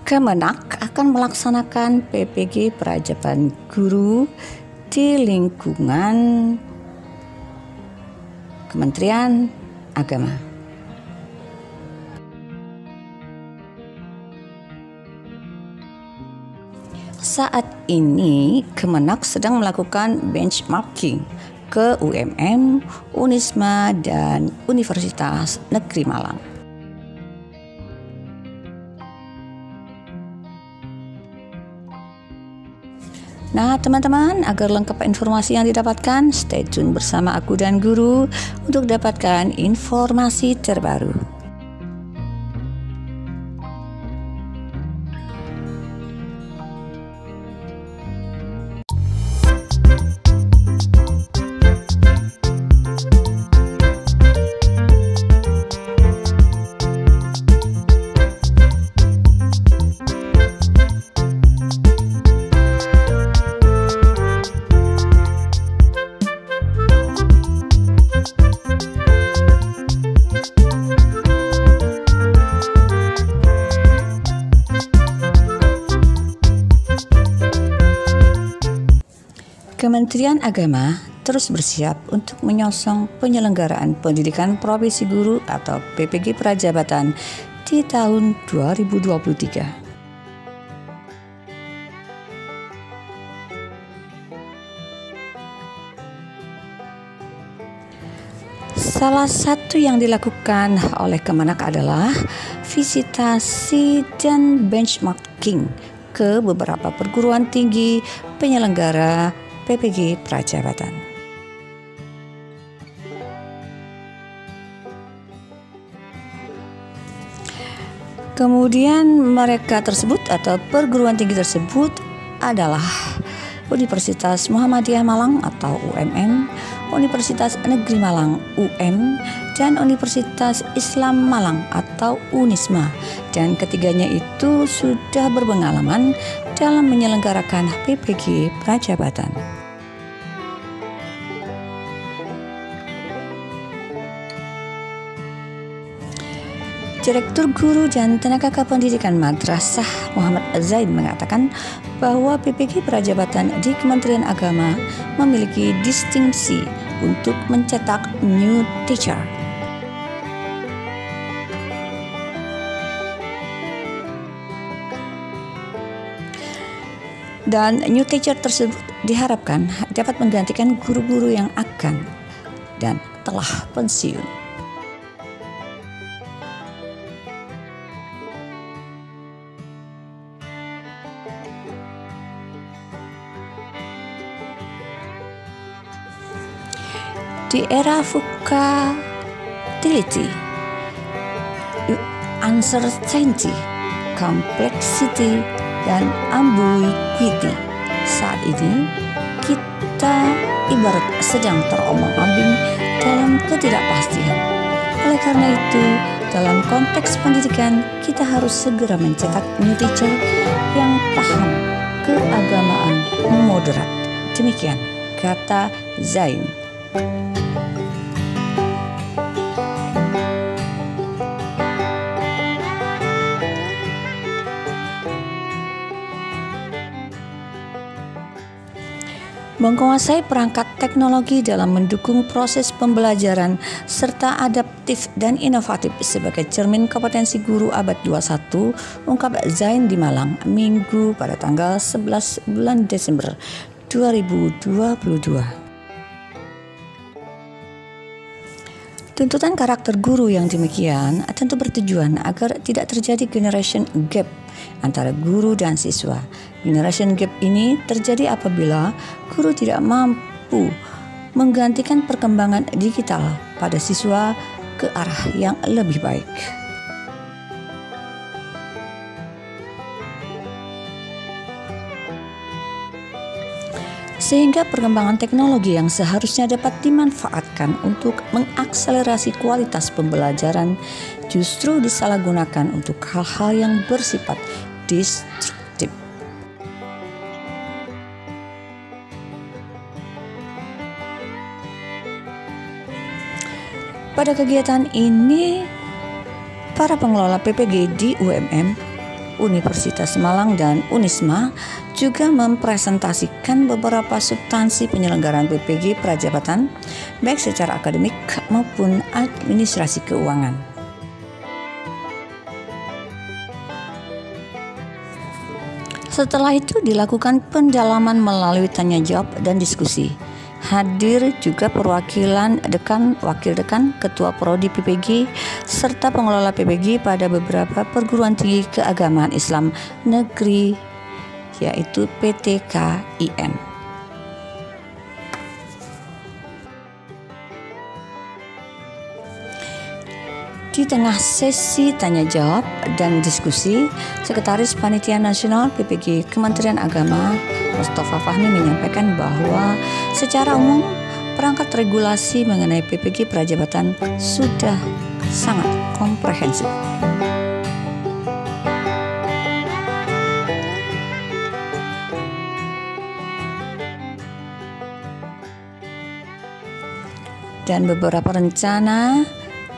Kemenak akan melaksanakan PPG Perajaban Guru di lingkungan Kementerian Agama. Saat ini Kemenak sedang melakukan benchmarking ke UMM, Unisma, dan Universitas Negeri Malang. Nah teman-teman, agar lengkap informasi yang didapatkan, stay tune bersama aku dan guru untuk dapatkan informasi terbaru. Kementerian Agama terus bersiap untuk menyongsong penyelenggaraan pendidikan profesi guru atau PPG Prajabatan di tahun 2023. Salah satu yang dilakukan oleh Kemenak adalah visitasi dan benchmarking ke beberapa perguruan tinggi penyelenggara PPG Prajabatan. Kemudian mereka tersebut atau perguruan tinggi tersebut adalah Universitas Muhammadiyah Malang atau UMM, Universitas Negeri Malang UM, dan Universitas Islam Malang atau Unisma. Dan ketiganya itu sudah berpengalaman dalam menyelenggarakan PPG Prajabatan. Direktur Guru dan Tenaga Kependidikan Madrasah Muhammad Zain mengatakan bahwa PPG Prajabatan di Kementerian Agama memiliki distingsi untuk mencetak new teacher. Dan new teacher tersebut diharapkan dapat menggantikan guru-guru yang akan dan telah pensiun. Di era volatility, uncertainty, complexity, dan ambiguity, saat ini kita ibarat sedang terombang-ambing dalam ketidakpastian. Oleh karena itu, dalam konteks pendidikan, kita harus segera mencetak new teacher yang paham keagamaan moderat. Demikian kata Zain. Menguasai perangkat teknologi dalam mendukung proses pembelajaran serta adaptif dan inovatif sebagai cermin kompetensi guru abad 21, ungkap Zain di Malang, Minggu pada tanggal 11 bulan Desember 2022. Tuntutan karakter guru yang demikian tentu bertujuan agar tidak terjadi generation gap antara guru dan siswa. Generation gap ini terjadi apabila guru tidak mampu menggantikan perkembangan digital pada siswa ke arah yang lebih baik. Sehingga perkembangan teknologi yang seharusnya dapat dimanfaatkan untuk mengakselerasi kualitas pembelajaran justru disalahgunakan untuk hal-hal yang bersifat destruktif. Pada kegiatan ini, para pengelola PPG di UMM Universitas Malang dan Unisma juga mempresentasikan beberapa substansi penyelenggaraan PPG Prajabatan, baik secara akademik maupun administrasi keuangan. Setelah itu dilakukan pendalaman melalui tanya jawab dan diskusi. Hadir juga perwakilan dekan, wakil dekan, ketua prodi PPG, serta pengelola PPG pada beberapa perguruan tinggi keagamaan Islam negeri, yaitu PTKIN. Di tengah sesi tanya jawab dan diskusi, Sekretaris Panitia Nasional PPG Kementerian Agama Mustafa Fahmi menyampaikan bahwa secara umum perangkat regulasi mengenai PPG Prajabatan sudah sangat komprehensif. Dan beberapa rencana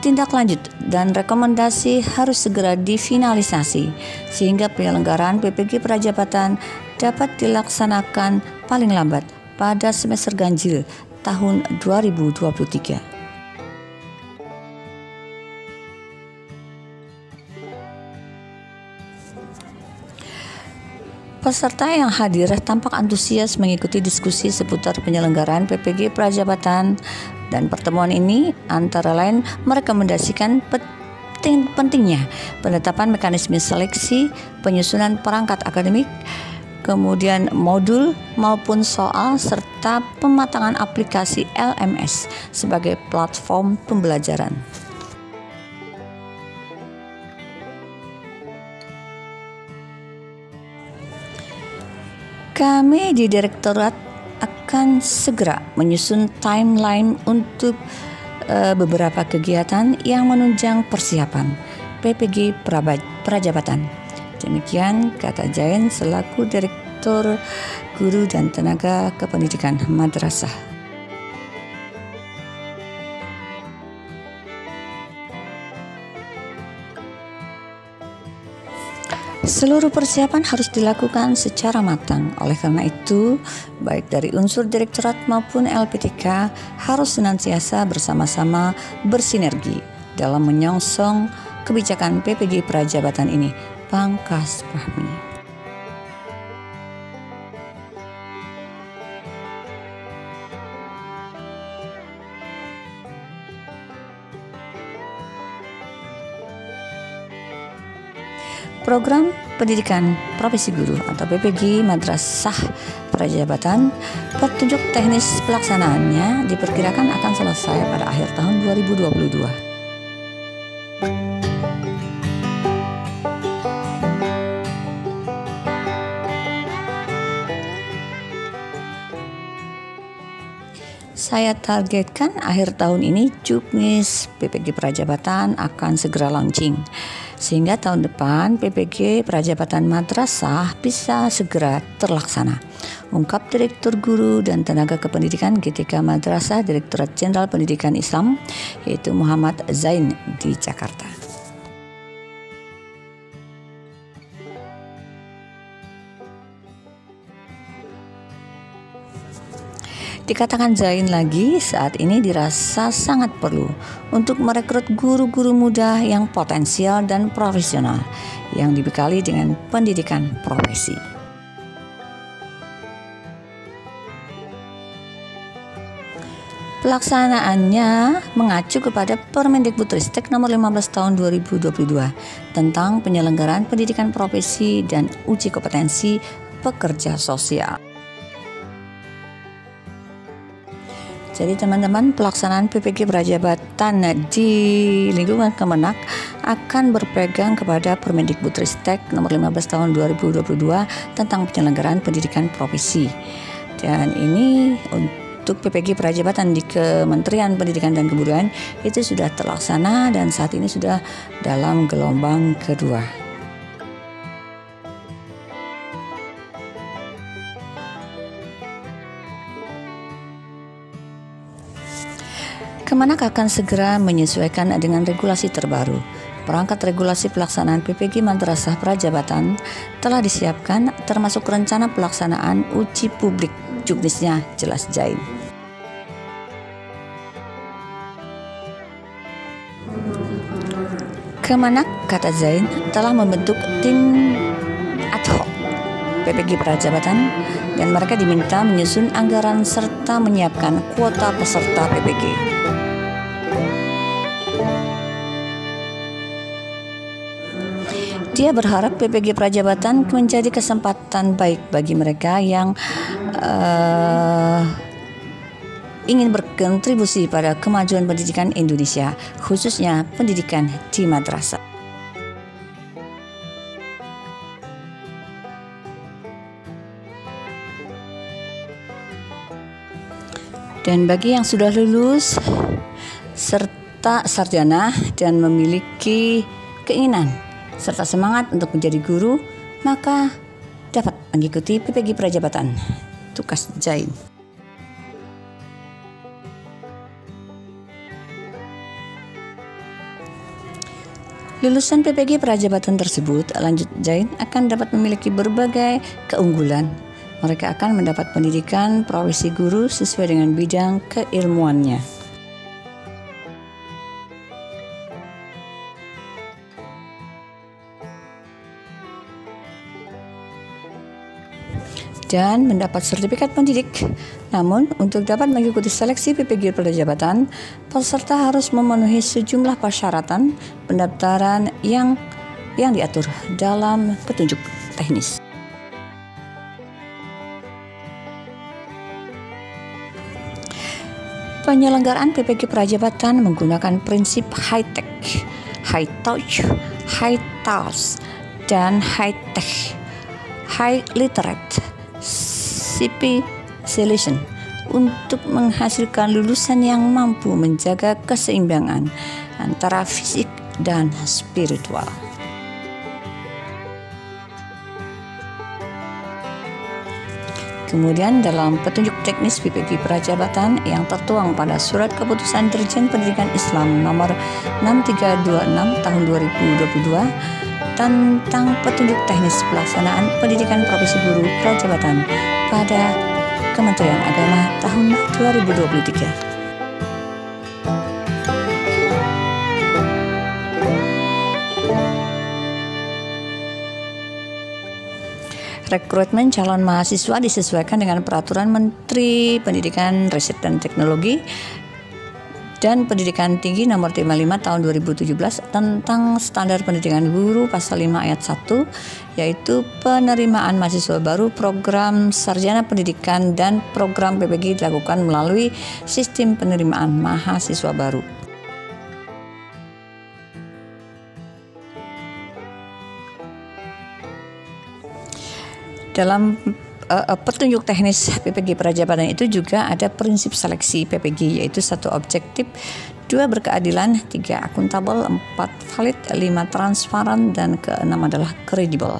tindak lanjut dan rekomendasi harus segera difinalisasi sehingga penyelenggaraan PPG Prajabatan dapat dilaksanakan paling lambat pada semester ganjil tahun 2023. Peserta yang hadir tampak antusias mengikuti diskusi seputar penyelenggaraan PPG Prajabatan, dan pertemuan ini antara lain merekomendasikan pentingnya penetapan mekanisme seleksi, penyusunan perangkat akademik, kemudian modul maupun soal, serta pematangan aplikasi LMS sebagai platform pembelajaran. Kami di Direktorat akan segera menyusun timeline untuk beberapa kegiatan yang menunjang persiapan PPG Prajabatan. Demikian kata Jain selaku Direktur Guru dan Tenaga Kependidikan Madrasah. Seluruh persiapan harus dilakukan secara matang. Oleh karena itu, baik dari unsur direktorat maupun LPTK harus senantiasa bersama-sama bersinergi dalam menyongsong kebijakan PPG Prajabatan ini. Pangkas Fahmi. Program Pendidikan Profesi Guru atau PPG Madrasah Prajabatan, petunjuk teknis pelaksanaannya diperkirakan akan selesai pada akhir tahun 2022. Saya targetkan akhir tahun ini Juknis PPG Prajabatan akan segera launching, sehingga tahun depan PPG Prajabatan Madrasah bisa segera terlaksana. Ungkap Direktur Guru dan Tenaga Kependidikan GTK Madrasah Direktorat Jenderal Pendidikan Islam, yaitu Muhammad Zain di Jakarta. Dikatakan Zain lagi, saat ini dirasa sangat perlu untuk merekrut guru-guru muda yang potensial dan profesional yang dibekali dengan pendidikan profesi. Pelaksanaannya mengacu kepada Permendikbudristek nomor 15 tahun 2022 tentang penyelenggaraan pendidikan profesi dan uji kompetensi pekerja sosial. Jadi teman-teman, pelaksanaan PPG Prajabatan di lingkungan Kemenak akan berpegang kepada Permendikbudristek nomor 15 tahun 2022 tentang penyelenggaraan pendidikan profesi. Dan ini untuk PPG Prajabatan di Kementerian Pendidikan dan Kebudayaan itu sudah terlaksana dan saat ini sudah dalam gelombang kedua. Kemenak akan segera menyesuaikan dengan regulasi terbaru Perangkat regulasi pelaksanaan PPG Madrasah Prajabatan telah disiapkan, termasuk rencana pelaksanaan uji publik. Juknisnya jelas Zain. Kemenak, kata Zain, telah membentuk tim ad hoc PPG Prajabatan dan mereka diminta menyusun anggaran serta menyiapkan kuota peserta PPG. Dia berharap PPG Prajabatan menjadi kesempatan baik bagi mereka yang ingin berkontribusi pada kemajuan pendidikan Indonesia, khususnya pendidikan di madrasah. Dan bagi yang sudah lulus serta sarjana dan memiliki keinginan serta semangat untuk menjadi guru, maka dapat mengikuti PPG Prajabatan. Tugas Zain. Lulusan PPG Prajabatan tersebut, lanjut Zain, akan dapat memiliki berbagai keunggulan. Mereka akan mendapat pendidikan profesi guru sesuai dengan bidang keilmuannya. Dan mendapat sertifikat pendidik. Namun, untuk dapat mengikuti seleksi PPG Prajabatan, peserta harus memenuhi sejumlah persyaratan pendaftaran yang diatur dalam petunjuk teknis. Penyelenggaraan PPG Prajabatan menggunakan prinsip high-tech, high-touch, high-task, dan high-tech, high-literate specialization untuk menghasilkan lulusan yang mampu menjaga keseimbangan antara fisik dan spiritual. Kemudian dalam petunjuk teknis PPG Prajabatan yang tertuang pada Surat Keputusan Dirjen Pendidikan Islam nomor 6326 tahun 2022 tentang petunjuk teknis pelaksanaan pendidikan profesi guru Prajabatan pada Kementerian Agama tahun 2023. Rekrutmen calon mahasiswa disesuaikan dengan Peraturan Menteri Pendidikan, Riset dan Teknologi dan Pendidikan Tinggi Nomor 55 Tahun 2017 tentang Standar Pendidikan Guru Pasal 5 Ayat 1, yaitu penerimaan mahasiswa baru, program sarjana pendidikan dan program PPG dilakukan melalui sistem penerimaan mahasiswa baru. Dalam petunjuk teknis PPG Prajabatan itu juga ada prinsip seleksi PPG, yaitu 1 objektif, 2 berkeadilan, 3 akuntabel, 4 valid, 5 transparan, dan ke-6 adalah kredibel.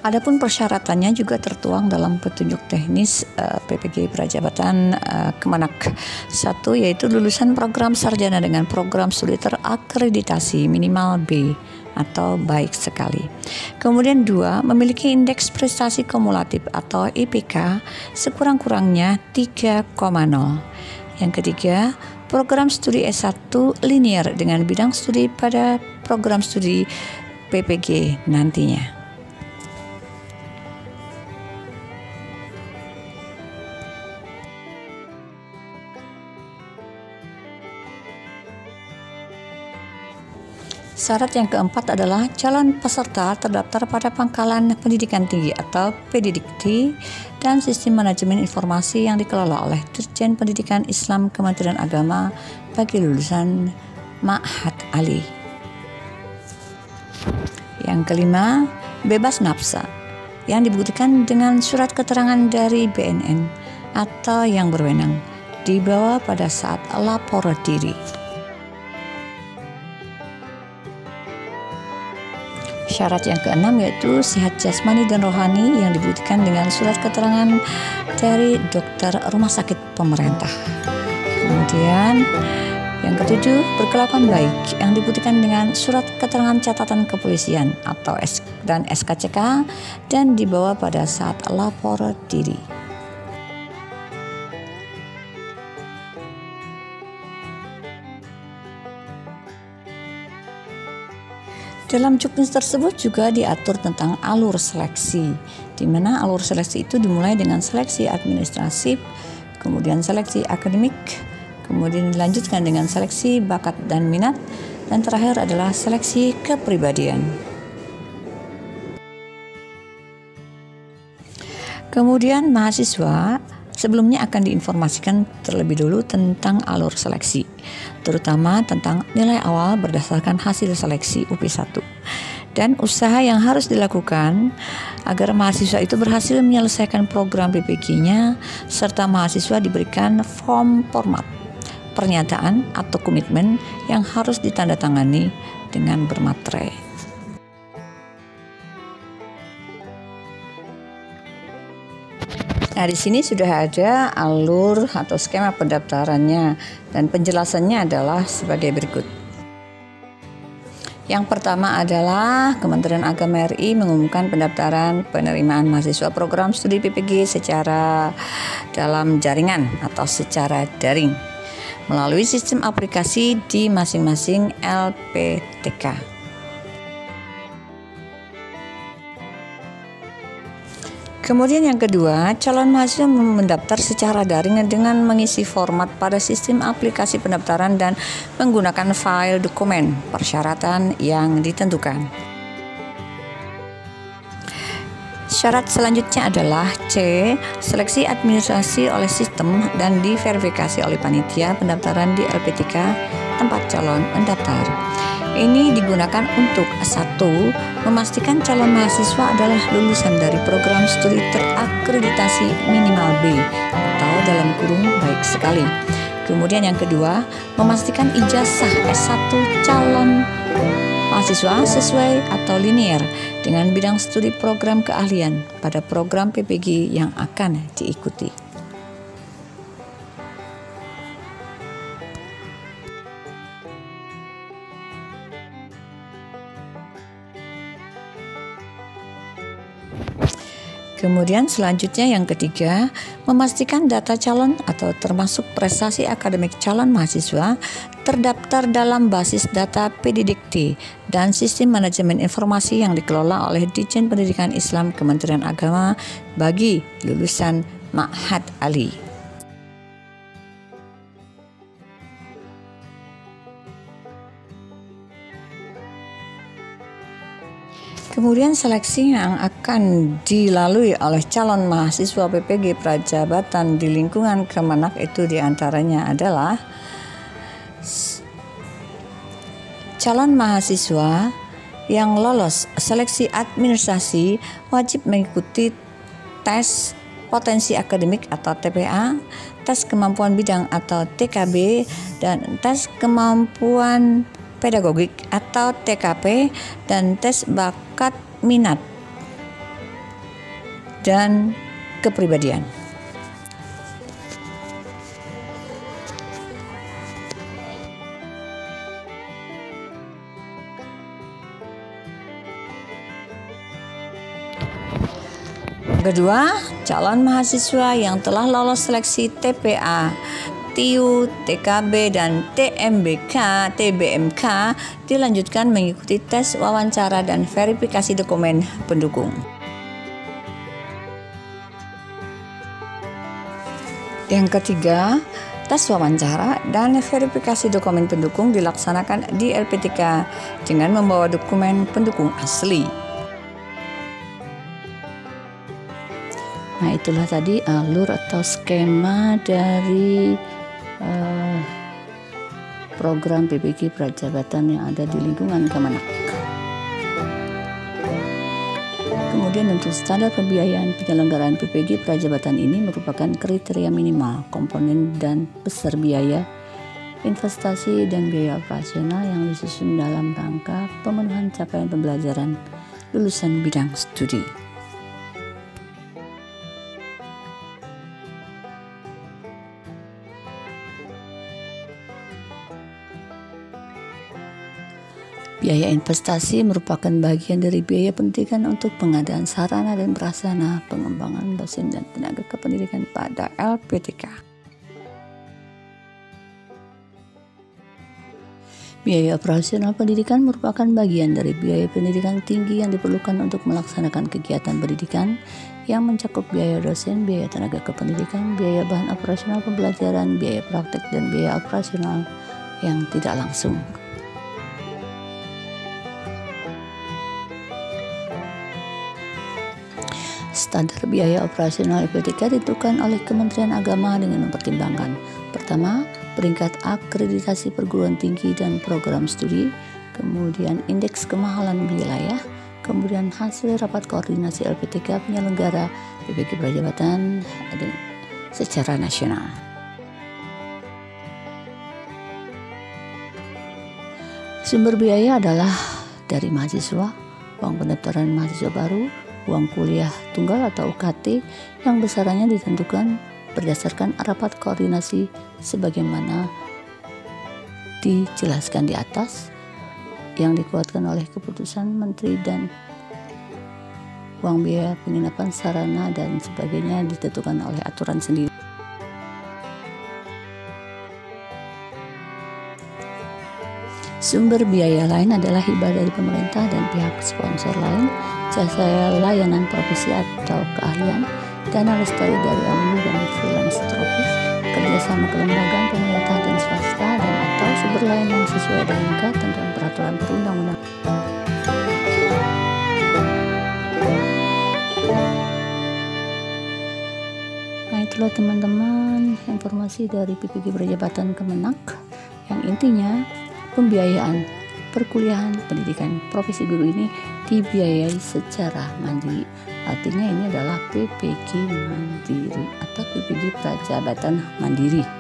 Adapun persyaratannya juga tertuang dalam petunjuk teknis PPG Prajabatan Kemenak 1, yaitu lulusan program sarjana dengan program studi terakreditasi minimal B atau baik sekali. Kemudian 2, memiliki indeks prestasi kumulatif atau IPK sekurang-kurangnya 3,0. Yang ketiga, program studi S1 linear dengan bidang studi pada program studi PPG nantinya. Syarat yang keempat adalah calon peserta terdaftar pada Pangkalan Pendidikan Tinggi atau Pendidikti dan Sistem Manajemen Informasi yang dikelola oleh Dirjen Pendidikan Islam Kementerian Agama bagi lulusan Ma'had Ali. Yang kelima, bebas nafsa yang dibuktikan dengan surat keterangan dari BNN atau yang berwenang dibawa pada saat lapor diri. Syarat yang keenam yaitu sehat jasmani dan rohani yang dibuktikan dengan surat keterangan dari dokter rumah sakit pemerintah. Kemudian yang ketujuh, berkelakuan baik yang dibuktikan dengan surat keterangan catatan kepolisian atau dan SKCK dan dibawa pada saat lapor diri. Dalam juknis tersebut juga diatur tentang alur seleksi, di mana alur seleksi itu dimulai dengan seleksi administratif, kemudian seleksi akademik, kemudian dilanjutkan dengan seleksi bakat dan minat, dan terakhir adalah seleksi kepribadian. Kemudian mahasiswa sebelumnya akan diinformasikan terlebih dulu tentang alur seleksi, terutama tentang nilai awal berdasarkan hasil seleksi UP1 dan usaha yang harus dilakukan agar mahasiswa itu berhasil menyelesaikan program PPG-nya, serta mahasiswa diberikan format pernyataan atau komitmen yang harus ditandatangani dengan bermaterai. Nah, di sini sudah ada alur atau skema pendaftarannya dan penjelasannya adalah sebagai berikut. Yang pertama adalah Kementerian Agama RI mengumumkan pendaftaran penerimaan mahasiswa program studi PPG secara dalam jaringan atau secara daring melalui sistem aplikasi di masing-masing LPTK. Kemudian yang kedua, calon mahasiswa mendaftar secara daring dengan mengisi format pada sistem aplikasi pendaftaran dan menggunakan file dokumen persyaratan yang ditentukan. Syarat selanjutnya adalah C. Seleksi administrasi oleh sistem dan diverifikasi oleh panitia pendaftaran di LPTK tempat calon mendaftar. Ini digunakan untuk 1. Memastikan calon mahasiswa adalah lulusan dari program studi terakreditasi minimal B atau dalam kurung baik sekali. Kemudian yang kedua, memastikan ijazah S1 calon mahasiswa sesuai atau linear dengan bidang studi program keahlian pada program PPG yang akan diikuti. Kemudian selanjutnya yang ketiga, memastikan data calon atau termasuk prestasi akademik calon mahasiswa terdaftar dalam basis data PDDikti dan sistem manajemen informasi yang dikelola oleh Ditjen Pendidikan Islam Kementerian Agama bagi lulusan Ma'had Ali. Kemudian seleksi yang akan dilalui oleh calon mahasiswa PPG Prajabatan di lingkungan Kemenak itu diantaranya adalah calon mahasiswa yang lolos seleksi administrasi wajib mengikuti tes potensi akademik atau TPA, tes kemampuan bidang atau TKB, dan tes kemampuan pedagogik atau TKP, dan tes bakat minat dan kepribadian. Kedua, calon mahasiswa yang telah lolos seleksi TPA, TIU, TKB, dan TBMK dilanjutkan mengikuti tes wawancara dan verifikasi dokumen pendukung. Yang ketiga, tes wawancara dan verifikasi dokumen pendukung dilaksanakan di LPTK dengan membawa dokumen pendukung asli. Nah, itulah tadi alur atau skema dari program PPG Prajabatan yang ada di lingkungan Kemenak. Kemudian untuk standar pembiayaan penyelenggaraan PPG Prajabatan ini merupakan kriteria minimal, komponen dan besar biaya, investasi dan biaya operasional yang disusun dalam rangka pemenuhan capaian pembelajaran lulusan bidang studi. Biaya investasi merupakan bagian dari biaya pendidikan untuk pengadaan sarana dan prasarana, pengembangan dosen dan tenaga kependidikan pada LPTK. Biaya operasional pendidikan merupakan bagian dari biaya pendidikan tinggi yang diperlukan untuk melaksanakan kegiatan pendidikan yang mencakup biaya dosen, biaya tenaga kependidikan, biaya bahan operasional pembelajaran, biaya praktek, dan biaya operasional yang tidak langsung. Standar biaya operasional LPTK ditentukan oleh Kementerian Agama dengan mempertimbangkan: pertama, peringkat akreditasi perguruan tinggi dan program studi, kemudian indeks kemahalan wilayah, kemudian hasil rapat koordinasi LPTK penyelenggara PPG Prajabatan secara nasional. Sumber biaya adalah dari mahasiswa, uang pendaftaran mahasiswa baru, uang kuliah tunggal atau UKT yang besarannya ditentukan berdasarkan rapat koordinasi sebagaimana dijelaskan di atas yang dikuatkan oleh keputusan menteri, dan uang biaya penginapan, sarana dan sebagainya ditentukan oleh aturan sendiri. Sumber biaya lain adalah hibah dari pemerintah dan pihak sponsor lain, jasa layanan profesi atau keahlian, dana lestari dari alumni dan filantropis, kerjasama kelembagaan pemerintah dan swasta, dan atau sumber lain yang sesuai dengan ketentuan peraturan perundang-undangan. Nah, itulah teman-teman informasi dari PPG Prajabatan Kemenak yang intinya pembiayaan perkuliahan pendidikan profesi guru ini dibiayai secara mandiri. Artinya ini adalah PPG mandiri atau PPG Prajabatan Mandiri.